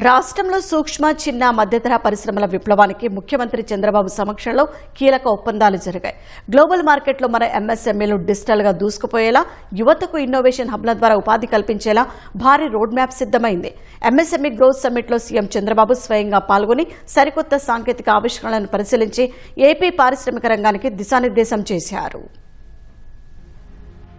రాష్ట్రంలో సూక్ష్మ చిన్న మధ్యతరహా పరిశ్రమల విప్లవానికి ముఖ్యమంత్రి చంద్రబాబు సమక్షంలో కీలక ఒప్పందాలు జరిగాయి. గ్లోబల్ మార్కెట్లో మన ఎంఎస్ఎంఈలు డిజిటల్గా దూసుకుపోయేలా, యువతకు ఇన్నోవేషన్ హబ్ల ద్వారా ఉపాధి కల్పించేలా భారీ రోడ్ మ్యాప్ సిద్ధమైంది. ఎంఎస్ఎంఈ గ్రోత్ సమ్మిట్లో సీఎం చంద్రబాబు స్వయంగా పాల్గొని సరికొత్త సాంకేతిక ఆవిష్కరణలను పరిశీలించి ఏపీ పారిశ్రామిక రంగానికి దిశానిర్దేశం చేశారు.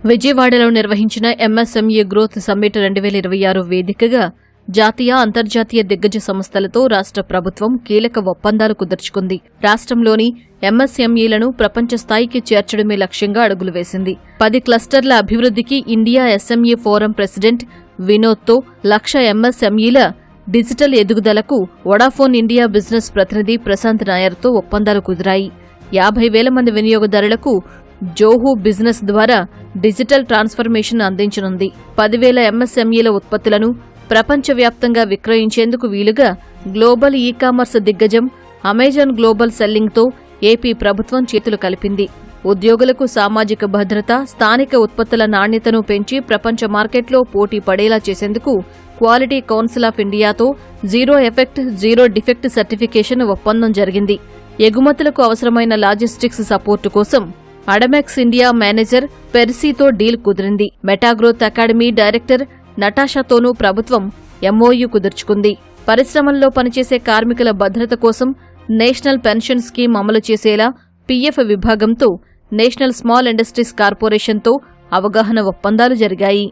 విజయవాడలో నిర్వహించిన ఎంఎస్ఎంఈ గ్రోత్ సమ్మిట్ 2026 వేదికగా జాతీయ, అంతర్జాతీయ దిగ్గజ సంస్థలతో రాష్ట్ర ప్రభుత్వం కీలక ఒప్పందాలు కుదుర్చుకుంది. రాష్ట్రంలోని ఎంఎస్ఎంఈలను ప్రపంచ స్థాయికి చేర్చడమే లక్ష్యంగా అడుగులు వేసింది. 10 క్లస్టర్ల అభివృద్ధికి ఇండియా ఎస్ఎంఈ ఫోరం ప్రెసిడెంట్ వినోద్తో 1,00,000 ఎంఎస్ఎంఈల డిజిటల్ ఎదుగుదలకు వొడాఫోన్ ఇండియా బిజినెస్ ప్రతినిధి ప్రశాంత్ నాయర్తో ఒప్పందాలు కుదిరాయి. 50,000 మంది వినియోగదారులకు జోహూ బిజినెస్ ద్వారా డిజిటల్ ట్రాన్స్ఫర్మేషన్ అందించనుంది. 10,000 ఎంఎస్ఎంఈల ఉత్పత్తులను ప్రపంచవ్యాప్తంగా విక్రయించేందుకు వీలుగా గ్లోబల్ ఈ-కామర్స్ దిగ్గజం అమెజాన్ గ్లోబల్ సెల్లింగ్తో ఏపీ ప్రభుత్వం చేతులు కలిపింది. ఉద్యోగులకు సామాజిక భద్రత, స్థానిక ఉత్పత్తుల నాణ్యతను పెంచి ప్రపంచ మార్కెట్లో పోటీ పడేలా చేసేందుకు క్వాలిటీ కౌన్సిల్ ఆఫ్ ఇండియాతో zero effect, zero defect certification ఒప్పందం జరిగింది. ఎగుమతులకు అవసరమైన లాజిస్టిక్స్ సపోర్టు కోసం అడమెక్స్ ఇండియా మేనేజర్ పెర్సీతో డీల్ కుదిరింది. మెటాగ్రోత్ అకాడమీ డైరెక్టర్ నటాషాతోనూ ప్రభుత్వం ఎంఓయూ కుదుర్చుకుంది. పరిశ్రమల్లో పనిచేసే కార్మికుల భద్రత కోసం నేషనల్ పెన్షన్ స్కీమ్ అమలు చేసేలా పీఎఫ్ విభాగంతో నేషనల్ స్మాల్ ఇండస్ట్రీస్ కార్పొరేషన్తో అవగాహన ఒప్పందాలు జరిగాయి.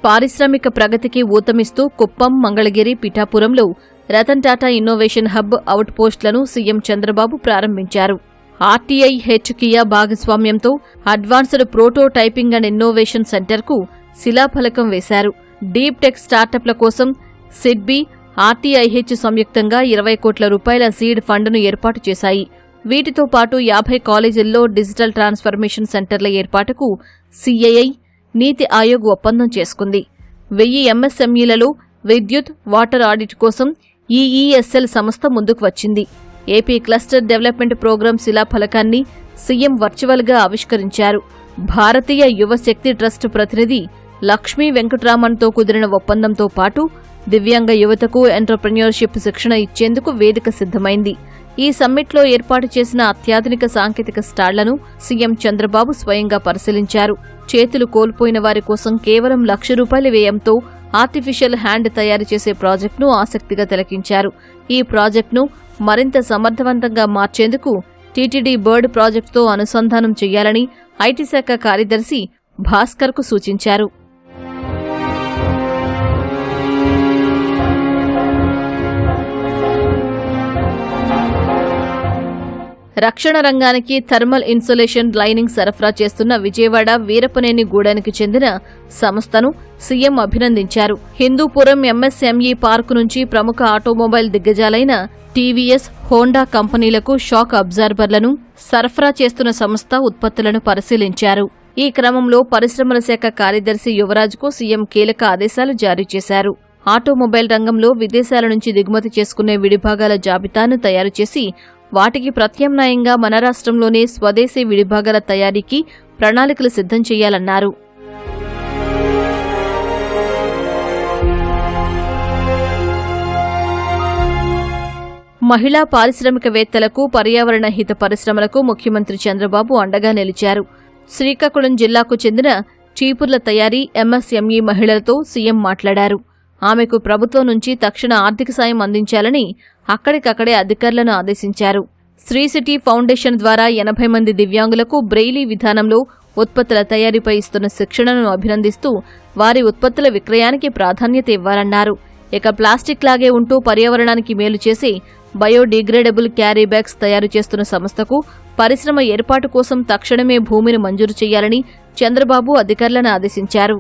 పారిశ్రామిక ప్రగతికి ఊతమిస్తూ కుప్పం, మంగళగిరి, పిఠాపురంలో రతన్ టాటా ఇన్నోవేషన్ హబ్ అవుట్ పోస్టులను సీఎం చంద్రబాబు ప్రారంభించారు. ఆర్టీఐ కియా భాగస్వామ్యంతో advanced prototyping and innovation సెంటర్కు శిలాఫలకం వేశారు. డీప్ టెక్ స్టార్టప్ల కోసం సిడ్బీ, ఆర్టీఐహెచ్ సంయుక్తంగా 20 కోట్ల రూపాయల సీడ్ ఫండ్ను ఏర్పాటు చేశాయి. వీటితో పాటు 50 కాలేజీల్లో డిజిటల్ ట్రాన్స్ఫర్మేషన్ సెంటర్ల ఏర్పాటుకు సిఐఐ, నీతి ఆయోగ్ ఒప్పందం చేసుకుంది. 1000 ఎంఎస్ఎంఈలలో విద్యుత్, వాటర్ ఆడిట్ కోసం ఈఈఎస్ఎల్ సంస్థ ముందుకు వచ్చింది. ఏపీ క్లస్టర్ డెవలప్మెంట్ ప్రోగ్రాం శిలాఫలకాన్ని సీఎం వర్చువల్గా ఆవిష్కరించారు. భారతీయ యువశక్తి ట్రస్ట్ ప్రతినిధి లక్ష్మీ వెంకట్రామన్తో కుదిరిన ఒప్పందంతో పాటు దివ్యాంగ యువతకు ఎంటర్‌ప్రెన్యూర్‌షిప్ శిక్షణ ఇచ్చేందుకు వేదిక సిద్ధమైంది. ఈ సమ్మిట్లో ఏర్పాటు చేసిన అత్యాధునిక సాంకేతిక స్టాళ్లను సీఎం చంద్రబాబు స్వయంగా పరిశీలించారు. చేతులు కోల్పోయిన వారి కోసం కేవలం ₹1,00,000 వ్యయంతో ఆర్టిఫిషియల్ హ్యాండ్ తయారు చేసే ప్రాజెక్టును ఆసక్తిగా తిలకించారు. ఈ ప్రాజెక్టును మరింత సమర్థవంతంగా మార్చేందుకు టీటీడీ బర్డ్ ప్రాజెక్టుతో అనుసంధానం చేయాలని ఐటీ శాఖ కార్యదర్శి భాస్కర్కు సూచించారు. రక్షణ రంగానికి థర్మల్ ఇన్సులేషన్ లైనింగ్ సరఫరా చేస్తున్న విజయవాడ వీరపనేని గూడానికి చెందిన సంస్థను సీఎం అభినందించారు. హిందూపురం ఎంఎస్ఎంఈ పార్కు నుంచి ప్రముఖ ఆటోమొబైల్ దిగ్గజాలైన టీవీఎస్, హోండా కంపెనీలకు షాక్ అబ్జార్బర్లను సరఫరా చేస్తున్న సంస్థ ఉత్పత్తులను పరిశీలించారు. ఈ క్రమంలో పరిశ్రమల శాఖ కార్యదర్శి యువరాజ్కు సీఎం కీలక ఆదేశాలు జారీ చేశారు. ఆటోమొబైల్ రంగంలో విదేశాల నుంచి దిగుమతి చేసుకునే విడిభాగాల జాబితాను తయారు చేసి వాటికి ప్రత్యామ్నాయంగా మన రాష్ట్రంలోనే స్వదేశీ విడిభాగాల తయారీకి ప్రణాళికలు సిద్ధం చేయాలన్నారు. మహిళా పారిశ్రామికవేత్తలకు, పర్యావరణ హిత పరిశ్రమలకు ముఖ్యమంత్రి చంద్రబాబు అండగా నిలిచారు. శ్రీకాకుళం జిల్లాకు చెందిన చీపుర్ల తయారీ ఎంఎస్ఎంఈ మహిళలతో సీఎం మాట్లాడారు. ఆమెకు ప్రభుత్వం నుంచి తక్షణ ఆర్థిక సాయం అందించాలని అక్కడికక్కడే అధికారులను ఆదేశించారు. శ్రీ సిటీ ఫౌండేషన్ ద్వారా 80 మంది దివ్యాంగులకు బ్రెయిలీ విధానంలో ఉత్పత్తుల తయారీపై ఇస్తున్న శిక్షణను అభినందిస్తూ వారి ఉత్పత్తుల విక్రయానికి ప్రాధాన్యత ఇవ్వాలన్నారు. ఇక ప్లాస్టిక్ లాగే ఉంటూ పర్యావరణానికి మేలు చేసి బయోడిగ్రేడబుల్ క్యారీ బ్యాగ్స్ తయారు చేస్తున్న సంస్థకు పరిశ్రమ ఏర్పాటు కోసం తక్షణమే భూమిని మంజూరు చేయాలని చంద్రబాబు అధికారులను ఆదేశించారు.